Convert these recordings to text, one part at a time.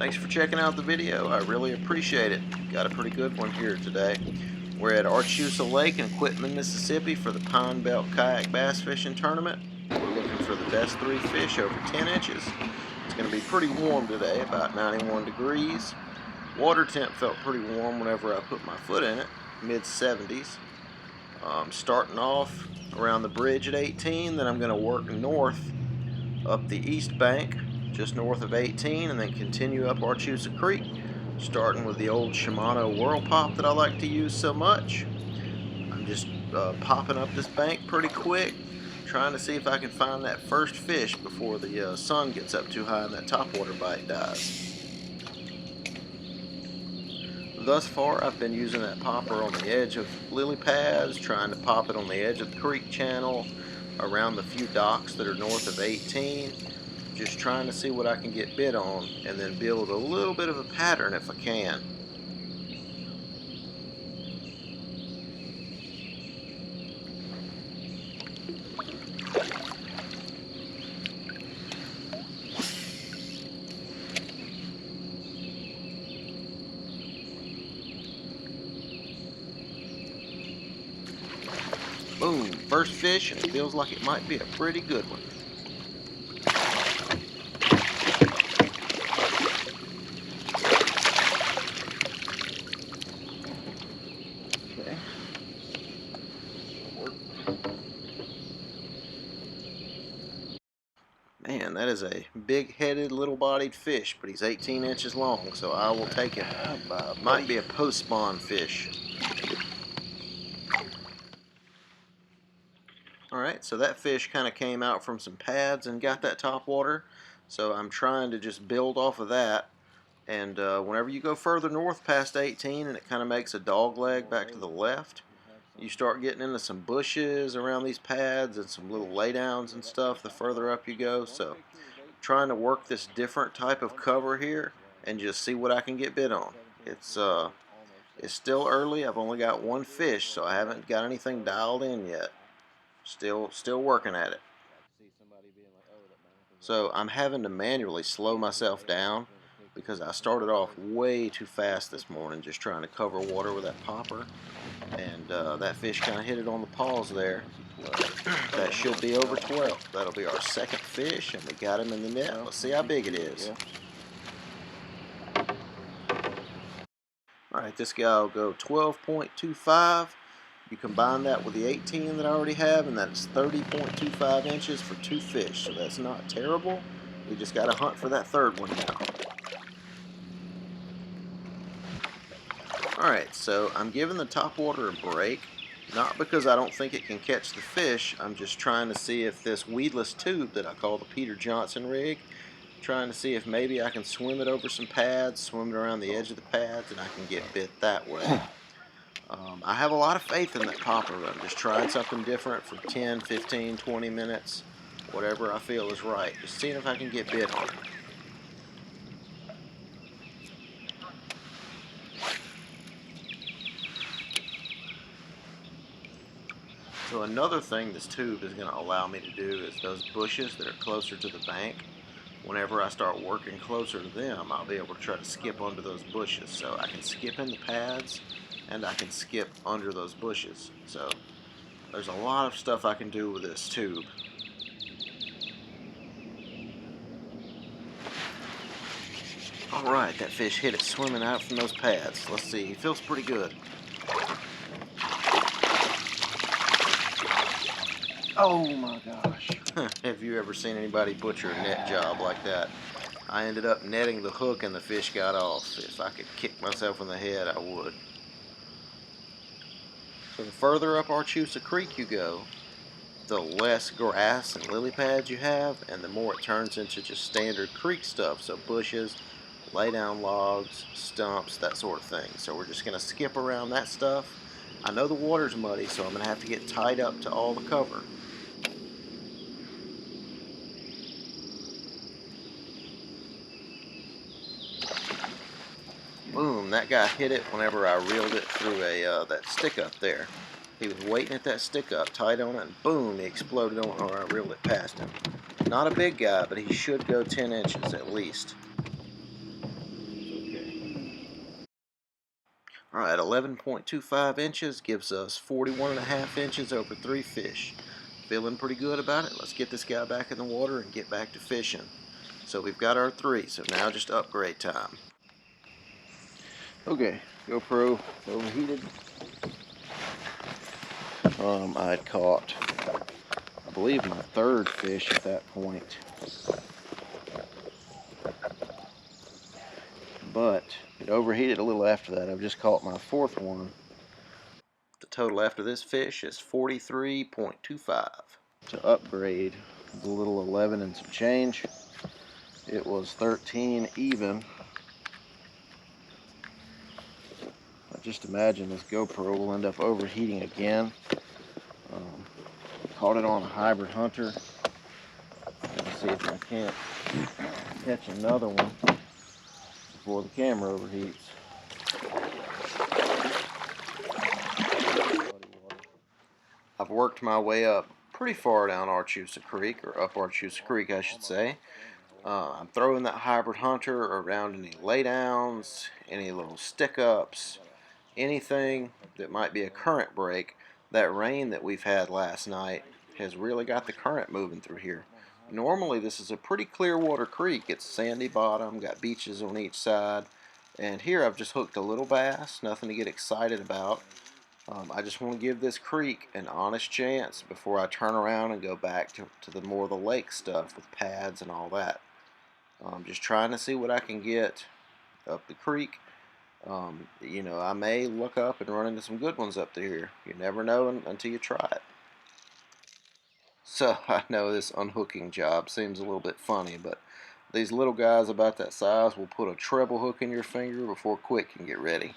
Thanks for checking out the video. I really appreciate it. Got a pretty good one here today. We're at Archusa Lake in Quitman, Mississippi for the Pinebelt Kayak Bass Fishing Tournament. We're looking for the best 3 fish over 10 inches. It's going to be pretty warm today, about 91 degrees. Water temp felt pretty warm whenever I put my foot in it, mid-70s. Starting off around the bridge at 18, then I'm going to work north up the east bank, just north of 18, and then continue up Archusa Creek, starting with the old Shimano World Pop that I like to use so much. I'm just popping up this bank pretty quick, trying to see if I can find that first fish before the sun gets up too high and that topwater bite dies. Thus far, I've been using that popper on the edge of lily pads, trying to pop it on the edge of the creek channel, around the few docks that are north of 18, just trying to see what I can get bit on, and then build a little bit of a pattern if I can. Boom, first fish, and it feels like it might be a pretty good one. Okay. Man, that is a big-headed, little-bodied fish, but he's 18 inches long, so I will take him. Might be a post-spawn fish. Alright, so that fish kind of came out from some pads and got that top water, so I'm trying to just build off of that. And whenever you go further north past 18 and it kind of makes a dog leg back to the left, you start getting into some bushes around these pads and some little laydowns and stuff the further up you go. So trying to work this different type of cover here and just see what I can get bit on. It's still early. I've only got 1 fish, so I haven't got anything dialed in yet. Still working at it. So I'm having to manually slow myself down because I started off way too fast this morning just trying to cover water with that popper, and that fish kind of hit it on the paws there. That should be over 12. That'll be our second fish, and we got him in the net. Let's see how big it is. Alright, this guy will go 12.25. You combine that with the 18 that I already have, and that's 30.25 inches for 2 fish, so that's not terrible. We just got to hunt for that third one now. Alright, so I'm giving the topwater a break, not because I don't think it can catch the fish. I'm just trying to see if this weedless tube that I call the Peter Johnson rig, trying to see if maybe I can swim it over some pads, swim it around the edge of the pads, and I can get bit that way. I have a lot of faith in that popper. I'm just trying something different for 10, 15, 20 minutes, whatever I feel is right. Just seeing if I can get bit on it. So another thing this tube is going to allow me to do is those bushes that are closer to the bank. Whenever I start working closer to them, I'll be able to try to skip under those bushes. So I can skip in the pads, and I can skip under those bushes. So there's a lot of stuff I can do with this tube. Alright, that fish hit it swimming out from those pads. Let's see, he feels pretty good. Oh my gosh. Have you ever seen anybody butcher a net job like that? I ended up netting the hook and the fish got off. If I could kick myself in the head, I would. So the further up Archusa Creek you go, the less grass and lily pads you have, and the more it turns into just standard creek stuff. So bushes, lay down logs, stumps, that sort of thing. So we're just going to skip around that stuff. I know the water's muddy, so I'm going to have to get tied up to all the cover. Boom, that guy hit it whenever I reeled it through that stick up there. He was waiting at that stick up, tight on it, and boom, he exploded on it, or I reeled it past him. Not a big guy, but he should go 10 inches at least. Alright, 11.25 inches gives us 41.5 inches over 3 fish. Feeling pretty good about it. Let's get this guy back in the water and get back to fishing. So we've got our 3, so now just upgrade time. Okay, GoPro overheated. I had caught, I believe, my 3rd fish at that point. But it overheated a little after that. I've just caught my 4th one. The total after this fish is 43.25. To upgrade, a little 11 and some change. It was 13 even. I just imagine this GoPro will end up overheating again. Caught it on a hybrid hunter. Let's see if I can't catch another one before the camera overheats. I've worked my way up pretty far down Archusa Creek, or up Archusa Creek I should say. I'm throwing that hybrid hunter around any laydowns, any little stick-ups, anything that might be a current break. That rain that we've had last night has really got the current moving through here. Normally this is a pretty clear water creek. It's sandy bottom, got beaches on each side, and here I've just hooked a little bass, nothing to get excited about. I just want to give this creek an honest chance before I turn around and go back to the more of the lake stuff with pads and all that. Just trying to see what I can get up the creek. You know, I may look up and run into some good ones up here. You never know until you try it. So I know this unhooking job seems a little bit funny, but these little guys about that size will put a treble hook in your finger before Quick can get ready.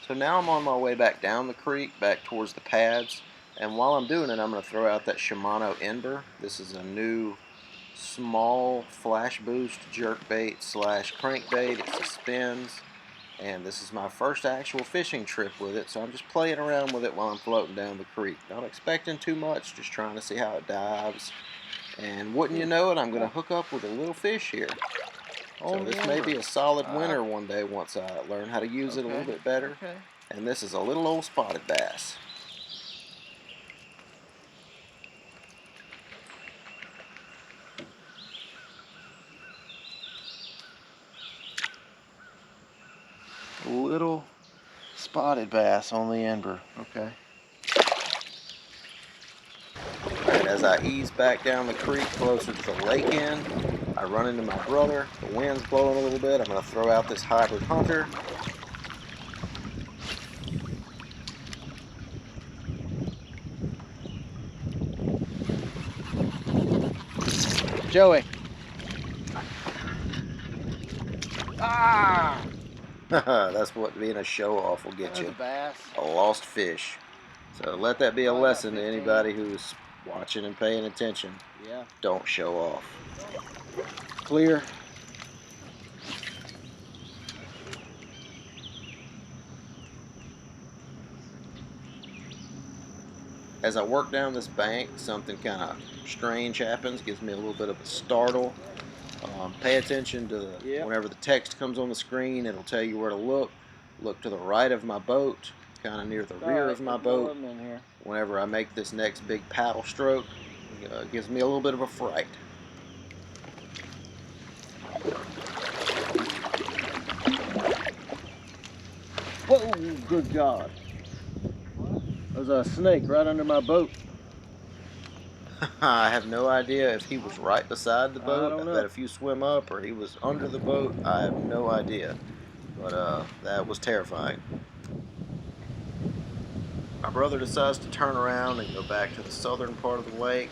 So now I'm on my way back down the creek, back towards the pads, and while I'm doing it, I'm going to throw out that Shimano Enber. This is a new small flash boost jerkbait slash crankbait. It suspends, and this is my first actual fishing trip with it, so I'm just playing around with it while I'm floating down the creek. Not expecting too much, just trying to see how it dives. And wouldn't you know it, I'm going to hook up with a little fish here. So this may be a solid winner one day once I learn how to use it a little bit better. And this is a little old spotted bass. Little spotted bass on the Enber. Okay. Alright, as I ease back down the creek closer to the lake end, I run into my brother. The wind's blowing a little bit. I'm going to throw out this hybrid hunter. Joey. Ah! That's what being a show-off will get you. A lost fish. So let that be a lesson to anybody who's watching and paying attention. Yeah. Don't show off. Clear. As I work down this bank, something kind of strange happens. Gives me a little bit of a startle. Pay attention to whenever the text comes on the screen, it'll tell you where to look. Look to the right of my boat, kind of near the rear of my boat. Whenever I make this next big paddle stroke, it gives me a little bit of a fright. Whoa, good God. There's a snake right under my boat. I have no idea if he was right beside the boat. I bet if you swim up or he was under the boat, I have no idea. But that was terrifying. My brother decides to turn around and go back to the southern part of the lake.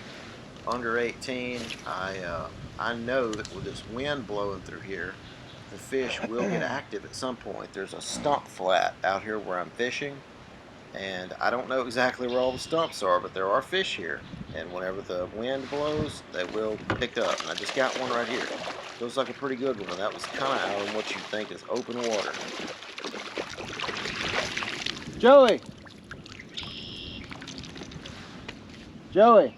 Under 18, I know that with this wind blowing through here, the fish will get active at some point. There's a stump flat out here where I'm fishing, and I don't know exactly where all the stumps are, but there are fish here. And whenever the wind blows, they will pick up. And I just got one right here. Feels like a pretty good one. That was kind of out of what you think is open water. Joey! Joey!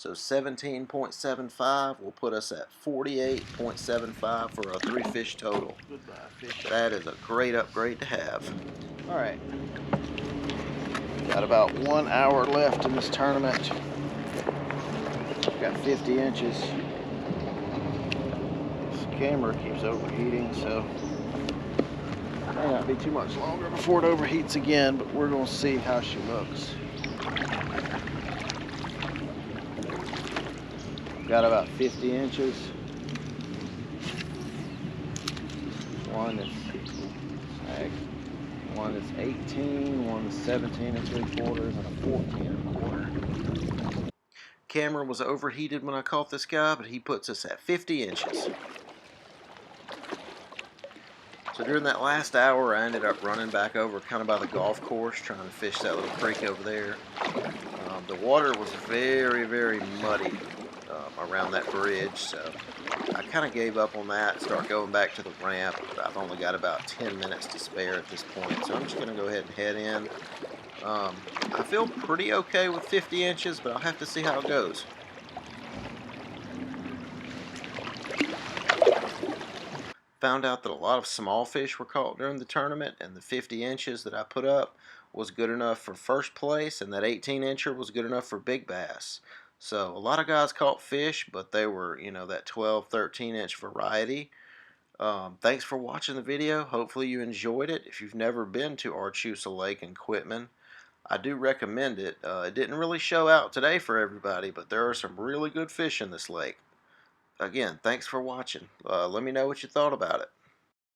So 17.75 will put us at 48.75 for a 3 fish total. Goodbye, fish. That is a great upgrade to have. All right. Got about 1 hour left in this tournament. Got 50 inches. This camera keeps overheating, so it may not be too much longer before it overheats again, but we're going to see how she looks. Got about 50 inches. One is 18, one is 17 3/4, and a 14 1/4. Camera was overheated when I caught this guy, but he puts us at 50 inches. So during that last hour, I ended up running back over kind of by the golf course, trying to fish that little creek over there. The water was very, very muddy around that bridge, so I kind of gave up on that, start going back to the ramp. But I've only got about 10 minutes to spare at this point, so I'm just going to go ahead and head in. I feel pretty okay with 50 inches, but I'll have to see how it goes. Found out that a lot of small fish were caught during the tournament, and the 50 inches that I put up was good enough for first place, and that 18 incher was good enough for big bass. So a lot of guys caught fish, but they were, that 12, 13 inch variety. Thanks for watching the video. Hopefully you enjoyed it. If you've never been to Archusa Lake in Quitman, I do recommend it. It didn't really show out today for everybody, but there are some really good fish in this lake. Again, thanks for watching. Let me know what you thought about it.